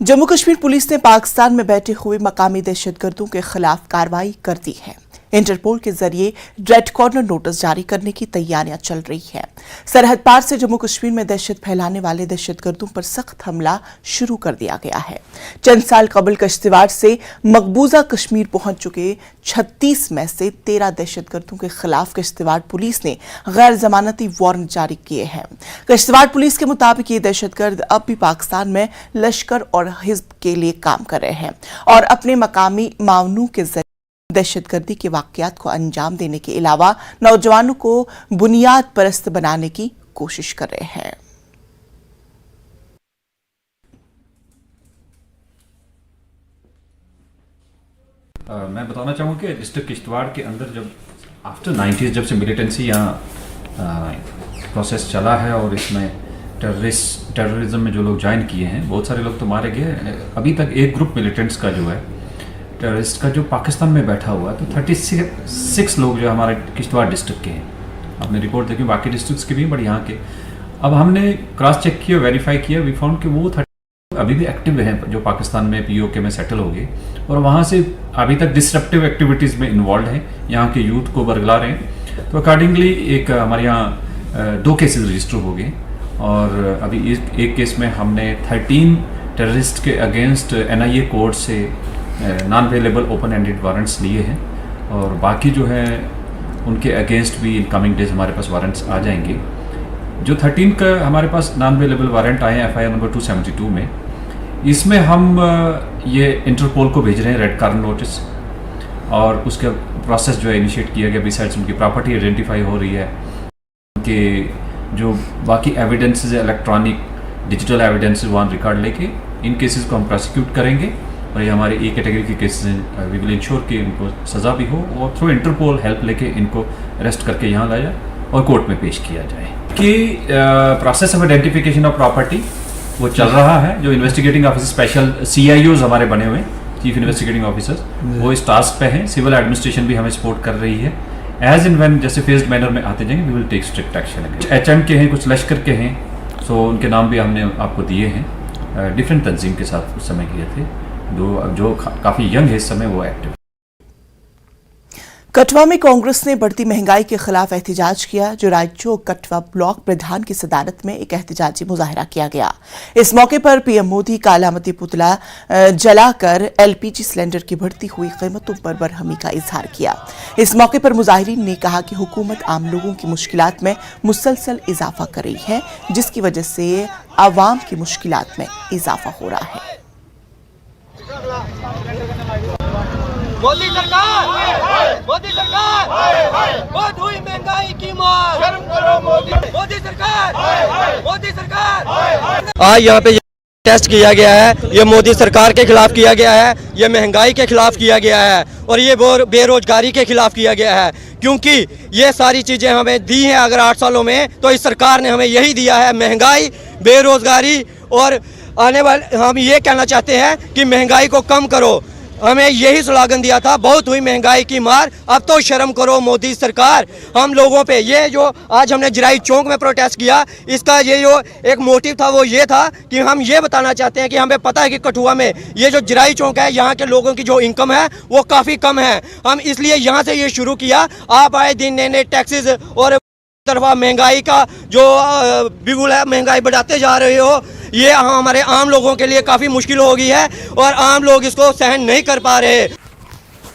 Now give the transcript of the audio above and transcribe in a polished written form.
Jammu Kashmir police ने पाकिस्तान में बैठे हुए मकामी दहशतगर्दों के खिलाफ कार्रवाई कर दी है। इंटरपोल के जरिए रेड कॉर्नर नोटिस जारी करने की तैयारियां चल रही है। सरहद पार से जम्मू कश्मीर में दहशत फैलाने वाले दहशतगर्दों पर सख्त हमला शुरू कर दिया गया है। चंद साल कबल किश्तवाड़ से मकबूजा कश्मीर पहुंच चुके 36 में से 13 दहशतगर्दों के खिलाफ किश्तवाड़ पुलिस ने गैर जमानती वारंट जारी किए हैं। किश्तवाड़ पुलिस के मुताबिक ये दहशतगर्द अब भी पाकिस्तान में लश्कर और हिज्ब के लिए काम कर रहे हैं और अपने मकामी मावनों के जरिए दहशतगर्दी के वाकयात को अंजाम देने के अलावा नौजवानों को बुनियाद परस्त बनाने की कोशिश कर रहे हैं। मैं बताना चाहूँगा कि डिस्ट्रिक्ट किश्तवाड़ के अंदर जब आफ्टर 90s जब से मिलिटेंसी यहाँ प्रोसेस चला है और इसमें टेररिज्म में जो लोग ज्वाइन किए हैं, बहुत सारे लोग तो मारे गए। अभी तक एक ग्रुप मिलिटेंट्स का जो है टेररिस्ट का जो पाकिस्तान में बैठा हुआ है, तो 36 लोग जो हमारे किश्तवाड़ डिस्ट्रिक्ट के हैं। आपने रिपोर्ट देखी बाकी डिस्ट्रिक्ट्स के भी, बट यहाँ के अब हमने क्रॉस चेक किया, वेरीफाई किया, वी फाउंड कि वो 30 अभी भी एक्टिव हैं जो पाकिस्तान में पीओके में सेटल हो गए और वहाँ से अभी तक डिसरप्टिव एक्टिविटीज़ में इन्वॉल्व हैं, यहाँ के यूथ को बरगला रहे हैं। तो अकॉर्डिंगली एक हमारे यहाँ 2 केसेस रजिस्टर हो गए और अभी एक केस में हमने 13 टेररिस्ट के अगेंस्ट NIA कोर्ट से non available open ended warrants लिए हैं और बाकी जो है उनके अगेंस्ट भी इन कमिंग डेज हमारे पास वारंट्स आ जाएंगे। जो 13 का हमारे पास नॉन अवेलेबल वारंट आए हैं FIR नंबर 272 में, इसमें हम ये इंटरपोल को भेज रहे हैं रेड कॉर्नर नोटिस और उसका प्रोसेस जो है इनिशिएट किया गया। बिसाइड्स उनकी प्रॉपर्टी आइडेंटिफाई हो रही है, उनके जो बाकी एविडेंसेस इलेक्ट्रॉनिक डिजिटल एविडेंसेस वहाँ रिकॉर्ड लेके इन केसेस को हम प्रोसिक्यूट करेंगे और ये हमारे A कैटेगरी के केसेस हैं। वी विल इंश्योर कि इनको सज़ा भी हो और थ्रू इंटरपोल हेल्प लेके इनको अरेस्ट करके यहाँ लाया और कोर्ट में पेश किया जाए। कि process of identification of property वो चल रहा है। जो इन्वेस्टिगेटिंग ऑफिसर स्पेशल CIOs हमारे बने हुए हैं, चीफ इन्वेस्टिगेटिंग ऑफिसर्स, वो इस टास्क पे हैं। सिविल एडमिनिस्ट्रेशन भी हमें सपोर्ट कर रही है। एज इन व्हेन जैसे फेज्ड मैनर में आते जाएंगे we will take strict action. कुछ HM के हैं, कुछ लश्कर के हैं, सो उनके नाम भी हमने आपको दिए हैं। डिफरेंट तंजीम के साथ उस समय किए थे, जो काफ़ी यंग है इस समय, वो एक्टिव। कठुआ में कांग्रेस ने बढ़ती महंगाई के खिलाफ एहतजाज किया। जो रायचौक कठुआ ब्लॉक प्रधान की सदारत में एक एहतजाजी मुजाहरा किया गया। इस मौके पर PM मोदी का अलामती पुतला जलाकर LPG सिलेंडर की बढ़ती हुई कीमतों पर बरहमी का इजहार किया। इस मौके पर मुजाहिरीन ने कहा कि हुकूमत आम लोगों की मुश्किलात में मुसलसल इजाफा कर रही है, जिसकी वजह से आवाम की मुश्किलात में इजाफा हो रहा है। मोदी सरकार बहुत हुई महंगाई की मार, शर्म करो मोदी सरकार। आज यहाँ पे टेस्ट किया गया है, ये मोदी सरकार के खिलाफ किया गया है, ये महंगाई के खिलाफ किया गया है और ये बेरोजगारी के खिलाफ किया गया है, क्योंकि ये सारी चीज़ें हमें दी हैं। अगर 8 सालों में तो इस सरकार ने हमें यही दिया है, महंगाई, बेरोजगारी। और आने वाले हम ये कहना चाहते हैं कि महंगाई को कम करो। हमें यही स्लोगन दिया था, बहुत हुई महंगाई की मार, अब तो शर्म करो मोदी सरकार। हम लोगों पे ये जो आज हमने जिराई चौक में प्रोटेस्ट किया, इसका ये जो एक मोटिव था वो ये था कि हम ये बताना चाहते हैं कि हमें पता है कि कठुआ में ये जो जिराई चौक है, यहाँ के लोगों की जो इनकम है वो काफ़ी कम है। हम इसलिए यहाँ से ये शुरू किया। आप आए दिन नए नए टैक्सेस और तरफा महंगाई का जो बिगुल है, महंगाई बढ़ाते जा रहे हो, ये हमारे आम लोगों के लिए काफ़ी मुश्किल हो गई है और आम लोग इसको सहन नहीं कर पा रहे।